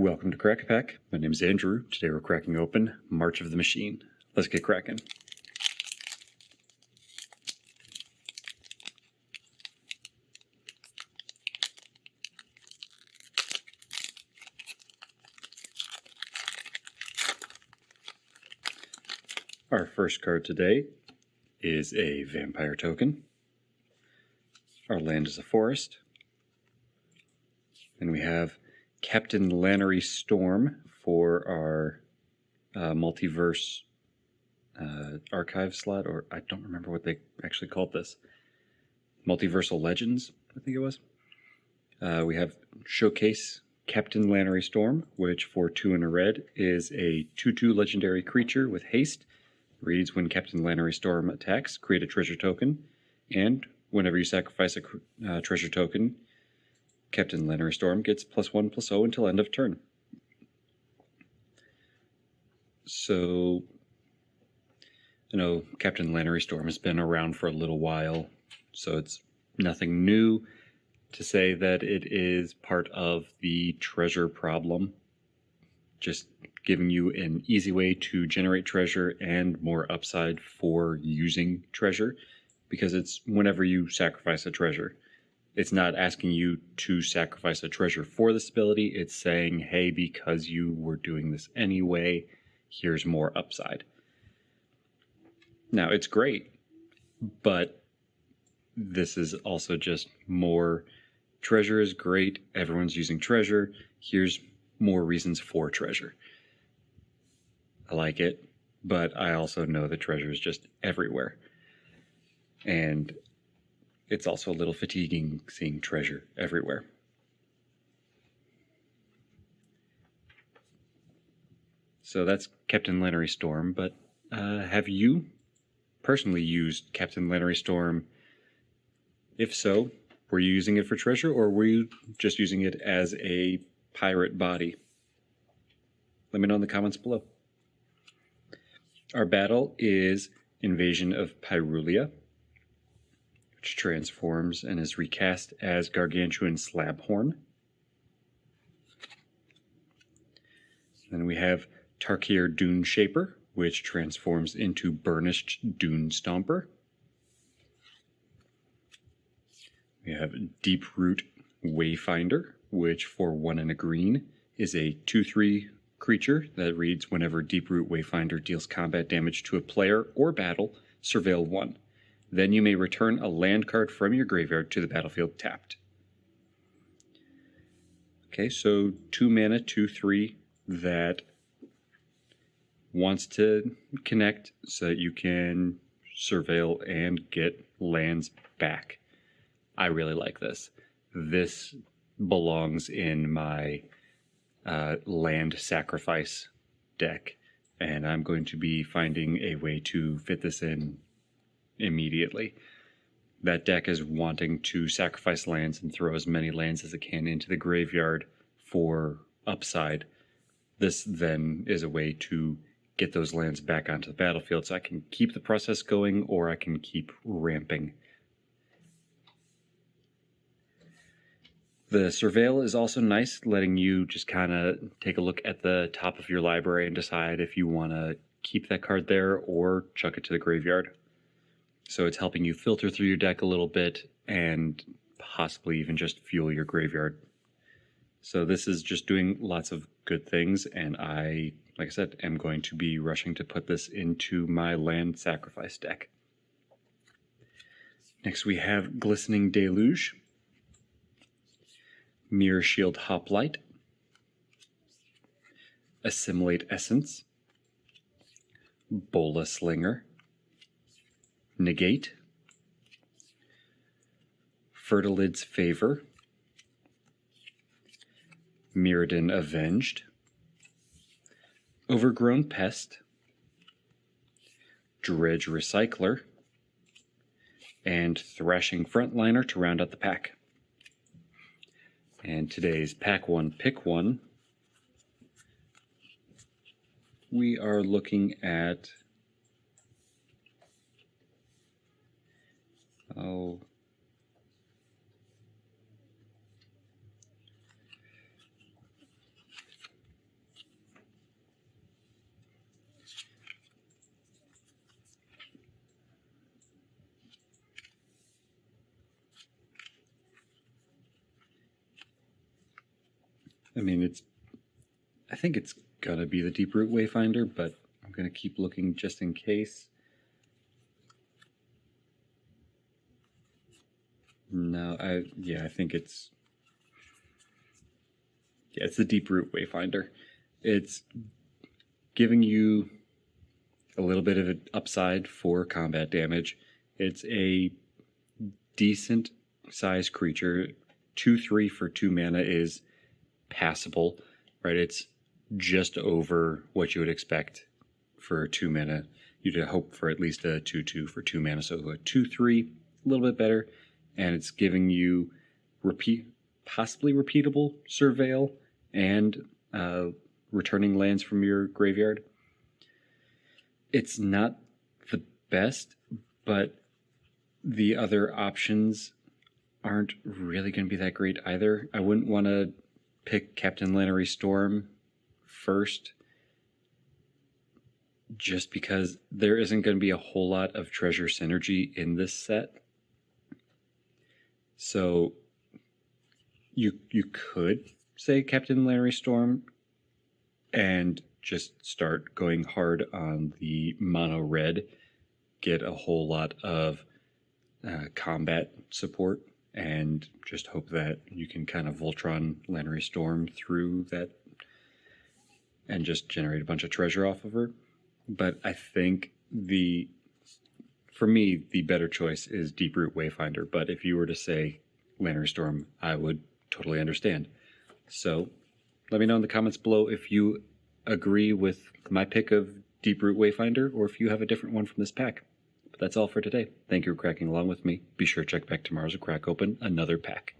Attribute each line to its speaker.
Speaker 1: Welcome to Crack a Pack. My name is Andrew. Today we're cracking open March of the Machine. Let's get cracking. Our first card today is a vampire token. Our land is a forest. And we have Captain Lannery Storm for our multiverse archive slot, or I don't remember what they actually called this. Multiversal Legends, I think it was. We have Showcase Captain Lannery Storm, which for 2 and a red is a 2/2 legendary creature with haste. Reads, when Captain Lannery Storm attacks, create a treasure token, and whenever you sacrifice a treasure token, Captain Lannery Storm gets +1/+0 until end of turn. So, I know Captain Lannery Storm has been around for a little while, so it's nothing new to say that it is part of the treasure problem. Just giving you an easy way to generate treasure and more upside for using treasure, because it's whenever you sacrifice a treasure. It's not asking you to sacrifice a treasure for this ability. It's saying, hey, because you were doing this anyway, here's more upside. Now, it's great, but this is also just more. Treasure is great. Everyone's using treasure. Here's more reasons for treasure. I like it, but I also know that treasure is just everywhere. And it's also a little fatiguing seeing treasure everywhere. So that's Captain Lannery Storm, but have you personally used Captain Lannery Storm? If so, were you using it for treasure, or were you just using it as a pirate body? Let me know in the comments below. Our battle is Invasion of Pyrulia, which transforms and is recast as Gargantuan Slabhorn. Then we have Tarkir Dune Shaper, which transforms into Burnished Dune Stomper. We have Deeproot Wayfinder, which for 1 and a green is a 2/3 creature that reads, whenever Deeproot Wayfinder deals combat damage to a player or battle, surveil 1. Then you may return a land card from your graveyard to the battlefield tapped. Okay, so 2 mana, 2/3 that wants to connect so that you can surveil and get lands back. I really like this. This belongs in my land sacrifice deck, and I'm going to be finding a way to fit this in immediately. That deck is wanting to sacrifice lands and throw as many lands as it can into the graveyard for upside. This then is a way to get those lands back onto the battlefield, so I can keep the process going or I can keep ramping. The Surveil is also nice, letting you just kind of take a look at the top of your library and decide if you want to keep that card there or chuck it to the graveyard. So it's helping you filter through your deck a little bit and possibly even just fuel your graveyard. So this is just doing lots of good things, and I, like I said, am going to be rushing to put this into my land sacrifice deck. Next we have Glistening Deluge, Mirror Shield Hoplite, Assimilate Essence, Bola Slinger, Negate, Fertilid's Favor, Mirrodin Avenged, Overgrown Pest, Dredge Recycler, and Thrashing Frontliner to round out the pack. And today's Pack 1 Pick 1, we are looking at I mean, I think it's gonna be the Deep Root Wayfinder, but I'm gonna keep looking just in case. No, I think it's the Deep Root Wayfinder. It's giving you a little bit of an upside for combat damage. It's a decent size creature. 2/3 for 2 mana is passable, right? It's just over what you would expect for 2 mana. You'd hope for at least a 2/2 for 2 mana, so a 2/3, a little bit better, and it's giving you possibly repeatable surveil and returning lands from your graveyard. It's not the best, but the other options aren't really going to be that great either. I wouldn't want to pick Captain Lannery Storm first, just because there isn't going to be a whole lot of treasure synergy in this set. So you could say Captain Lannery Storm and just start going hard on the mono red, get a whole lot of combat support, and just hope that you can kind of Voltron Lannery Storm through that and just generate a bunch of treasure off of her. But I think for me, the better choice is Deep Root Wayfinder. But if you were to say Lannery Storm, I would totally understand. So let me know in the comments below if you agree with my pick of Deep Root Wayfinder or if you have a different one from this pack. But that's all for today. Thank you for cracking along with me. Be sure to check back tomorrow as we crack open another pack.